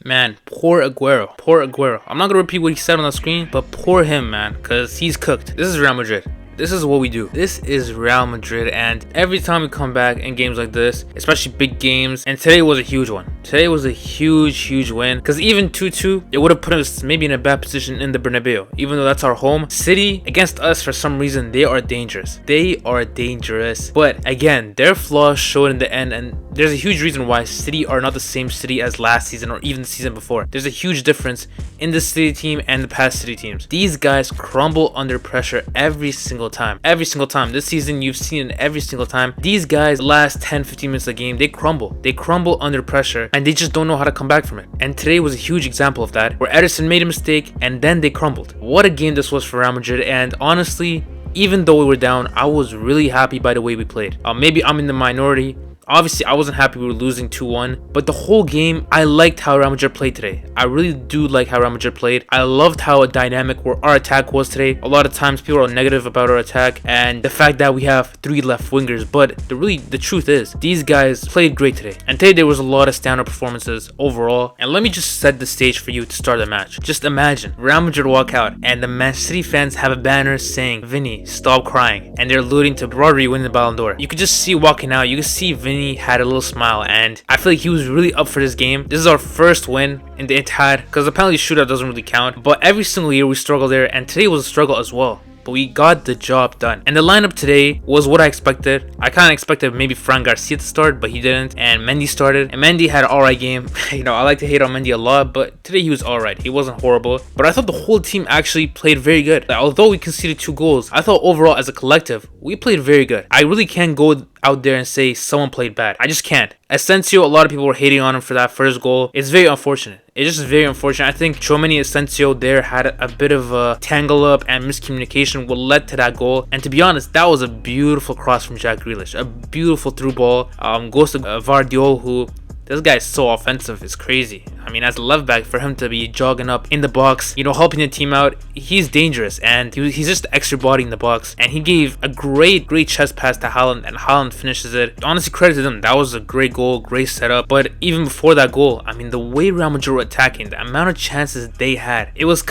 Man, poor Aguero. Poor Aguero. I'm not gonna repeat what he said on the screen, but poor him, man, because he's cooked. This is Real Madrid. This is what we do. This is Real Madrid, and every time we come back in games like this, especially big games, and today was a huge one. Today was a huge win, because even 2-2, it would have put us maybe in a bad position in the Bernabeu. Even though that's our home, City, against us, for some reason, they are dangerous. They are dangerous. But again, their flaws showed in the end, and there's a huge reason why City are not the same City as last season or even the season before. There's a huge difference in the City team and the past City teams. These guys crumble under pressure every single time. Every single time. This season, you've seen it every single time. These guys, last 10-15 minutes of the game, they crumble. They crumble under pressure, and they just don't know how to come back from it. And today was a huge example of that, where Ederson made a mistake, and then they crumbled. What a game this was for Real Madrid, and honestly, even though we were down, I was really happy by the way we played. Maybe I'm in the minority. Obviously, I wasn't happy we were losing 2-1, but the whole game, I liked how Real Madrid played today. I really do like how Real Madrid played. I loved how dynamic our attack was today. A lot of times, people are negative about our attack and the fact that we have 3 left wingers, but the truth is, these guys played great today. And today, there was a lot of standout performances overall. And let me just set the stage for you to start the match. Just imagine, Real Madrid walk out, and the Man City fans have a banner saying, "Vinny, stop crying." And they're alluding to Rodri winning the Ballon d'Or. You could just see walking out, you could see Vinny had a little smile, and I feel like he was really up for this game. This is our first win in the Etihad, because the penalty shootout doesn't really count, but every single year we struggle there, and today was a struggle as well. But we got the job done. And the lineup today was what I expected. I kind of expected maybe Fran Garcia to start, but he didn't. And Mendy started. And Mendy had an alright game. I like to hate on Mendy a lot, but today he was alright. He wasn't horrible. But I thought the whole team actually played very good. Although we conceded 2 goals, I thought overall as a collective, we played very good. I really can't go out there and say someone played bad. I just can't. Asensio, a lot of people were hating on him for that first goal. It's very unfortunate. It's just very unfortunate. I think Tchouaméni Asensio there had a bit of a tangle up and miscommunication what led to that goal. And to be honest, that was a beautiful cross from Jack Grealish. A beautiful through ball. Goes to Vardiol, who... This guy is so offensive, it's crazy. I mean, as a left back, for him to be jogging up in the box, helping the team out, he's dangerous. And he's just extra body in the box. And he gave a great chest pass to Haaland, and Haaland finishes it. Honestly, credit to them. That was a great goal, great setup. But even before that goal, I mean, the way Real Madrid were attacking, the amount of chances they had, it was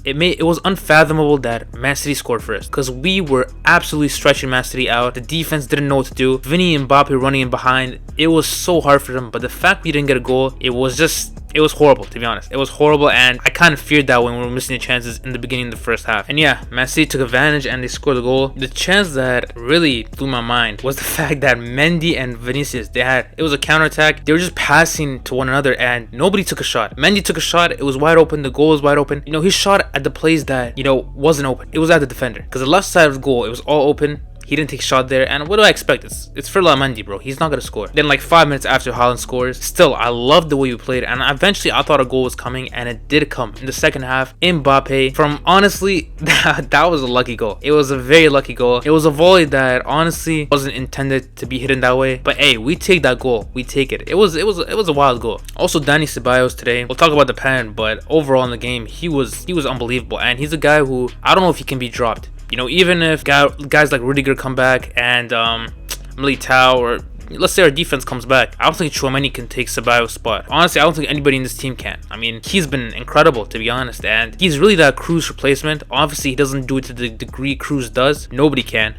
it was unfathomable that Man City scored first. Because we were absolutely stretching Man City out. The defense didn't know what to do. Vinny and Mbappe running in behind. It was so hard for them. But the fact we didn't get a goal, it was horrible, to be honest. It was horrible, and I kind of feared that when we were missing the chances in the beginning of the first half. And yeah, Man City took advantage and they scored the goal. The chance that really blew my mind was the fact that Mendy and Vinicius, it was a counterattack. They were just passing to one another and nobody took a shot. Mendy took a shot, it was wide open, the goal was wide open. He shot at the place that, wasn't open. It was at the defender. Because the left side of the goal, it was all open. He didn't take a shot there, and what do I expect? It's Ferland Mendy, bro. He's not gonna score. Then, like 5 minutes after Haaland scores, still, I loved the way we played, and eventually I thought a goal was coming, and it did come in the second half. Mbappe, from honestly, that was a lucky goal. It was a very lucky goal. It was a volley that honestly wasn't intended to be hidden that way, but hey, we take that goal. We take it. It was a wild goal. Also, Dani Ceballos today. We'll talk about the pen, but overall in the game, he was unbelievable, and he's a guy who I don't know if he can be dropped. Even if guys like Rudiger come back and Militao, or let's say our defense comes back, I don't think Tchouaméni can take Ceballos' spot. Honestly, I don't think anybody in this team can. I mean, he's been incredible, to be honest, and he's really that Cruz replacement. Obviously, he doesn't do it to the degree Cruz does. Nobody can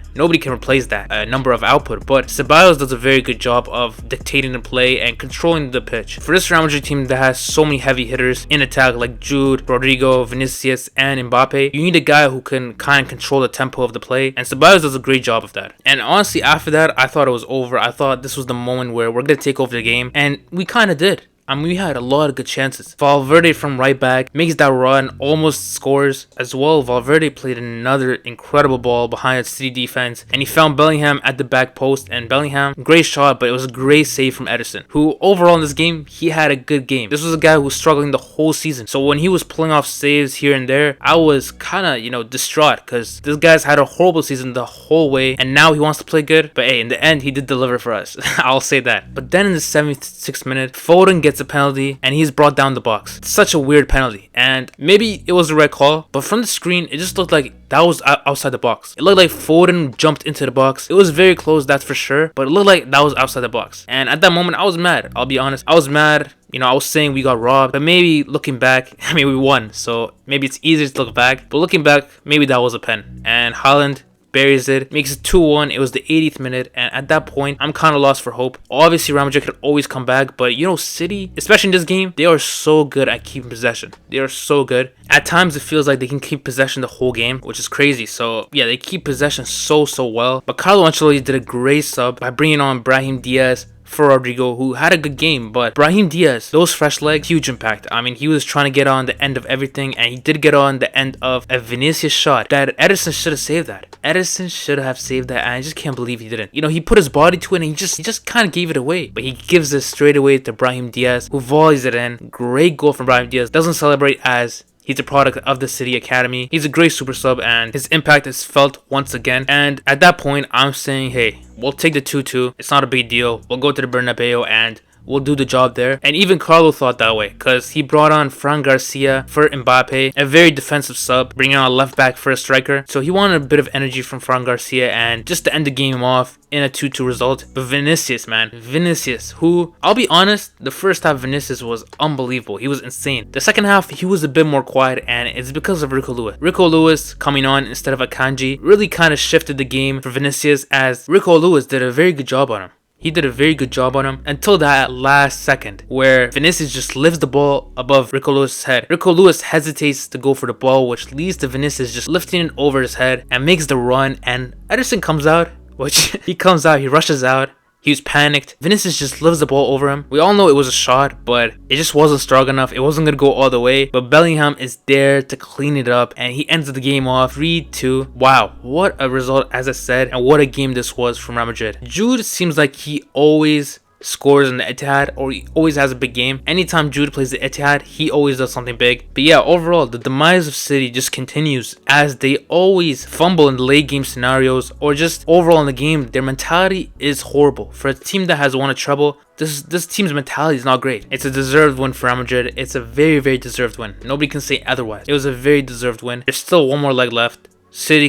replace that number of output, but Ceballos does a very good job of dictating the play and controlling the pitch. For this Real Madrid team that has so many heavy hitters in attack like Jude, Rodrigo, Vinicius, and Mbappe, you need a guy who can kind of control the tempo of the play, and Ceballos does a great job of that. And honestly, after that, I thought it was over. I thought this was the moment where we're going to take over the game, and we kind of did. I mean, we had a lot of good chances. Valverde from right back makes that run, almost scores as well. Valverde played another incredible ball behind the City defense, and he found Bellingham at the back post, and Bellingham, great shot, but it was a great save from Ederson, who overall in this game, he had a good game. This was a guy who was struggling the whole season, so when he was pulling off saves here and there, I was kind of, distraught, because this guy's had a horrible season the whole way, and now he wants to play good, but hey, in the end, he did deliver for us. I'll say that. But then in the 76th minute, Foden gets gets a penalty and he's brought down the box. It's such a weird penalty, and maybe it was the right call, but from the screen it just looked like that was outside the box. It looked like Foden jumped into the box. It was very close, that's for sure, but it looked like that was outside the box. And at that moment, I was mad. I'll be honest. I was mad. You know, I was saying we got robbed, but maybe looking back, I mean, we won. So maybe it's easier to look back. But looking back, maybe that was a pen. And Haaland buries it, makes it 2-1. It was the 80th minute, and at that point, I'm kind of lost for hope. Obviously, Real Madrid could always come back, but you know, City, especially in this game, they are so good at keeping possession. They are so good. At times, it feels like they can keep possession the whole game, which is crazy. So yeah, they keep possession so well. But Carlo Ancelotti did a great sub by bringing on Brahim Diaz for Rodrigo, who had a good game. But Brahim Diaz, those fresh legs, huge impact. I mean, he was trying to get on the end of everything, and he did get on the end of a Vinicius shot that Ederson should have saved that. Ederson should have saved that, and I just can't believe he didn't. You know, he put his body to it, and he just kind of gave it away. But he gives it straight away to Brahim Diaz, who volleys it in. Great goal from Brahim Diaz. Doesn't celebrate as he's a product of the City Academy. He's a great super sub, and his impact is felt once again. And at that point, I'm saying, hey, we'll take the 2-2. It's not a big deal. We'll go to the Bernabeu and we'll do the job there. And even Carlo thought that way, because he brought on Fran Garcia for Mbappe, a very defensive sub, bringing on a left back for a striker. So he wanted a bit of energy from Fran Garcia and just to end the game off in a 2-2 result. But Vinicius, man, Vinicius, who, I'll be honest, the first half Vinicius was unbelievable. He was insane. The second half, he was a bit more quiet, and it's because of Rico Lewis. Rico Lewis coming on instead of Akanji really kind of shifted the game for Vinicius, as Rico Lewis did a very good job on him. He did a very good job on him until that last second where Vinicius just lifts the ball above Rico Lewis' head. Rico Lewis hesitates to go for the ball, which leads to Vinicius just lifting it over his head and makes the run, and Ederson comes out, which he comes out, he rushes out. He was panicked. Vinicius just lifts the ball over him. We all know it was a shot, but it just wasn't strong enough. It wasn't going to go all the way. But Bellingham is there to clean it up, and he ends the game off 3-2. Wow, what a result, as I said, and what a game this was from Real Madrid. Jude seems like he always scores in the Etihad, or he always has a big game. Anytime Jude plays the Etihad, he always does something big. But yeah, overall, the demise of City just continues as they always fumble in the late game scenarios, or just overall in the game, their mentality is horrible. For a team that has won a treble, this team's mentality is not great. It's a deserved win for Real Madrid. It's a very deserved win. Nobody can say otherwise. It was a very deserved win. There's still one more leg left. City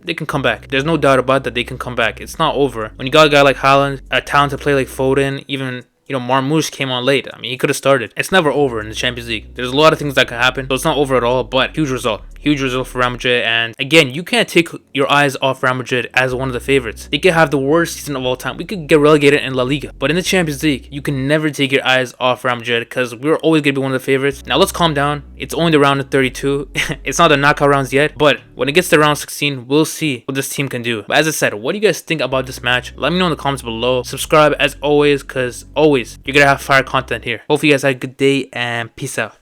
they can come back. There's no doubt about that, they can come back. It's not over. When you got a guy like Haaland, a talented player like Foden, even, you know, Marmoush came on late. I mean, he could have started. It's never over in the Champions League. There's a lot of things that can happen, so it's not over at all, but huge result. Huge result for Real Madrid, and again, you can't take your eyes off Real Madrid as one of the favorites. They could have the worst season of all time. We could get relegated in La Liga, but in the Champions League, you can never take your eyes off Real Madrid because we're always going to be one of the favorites. Now, let's calm down. It's only the round of 32. It's not the knockout rounds yet, but when it gets to round 16, we'll see what this team can do. But as I said, what do you guys think about this match? Let me know in the comments below. Subscribe as always, because always, you're going to have fire content here. Hopefully you guys had a good day, and peace out.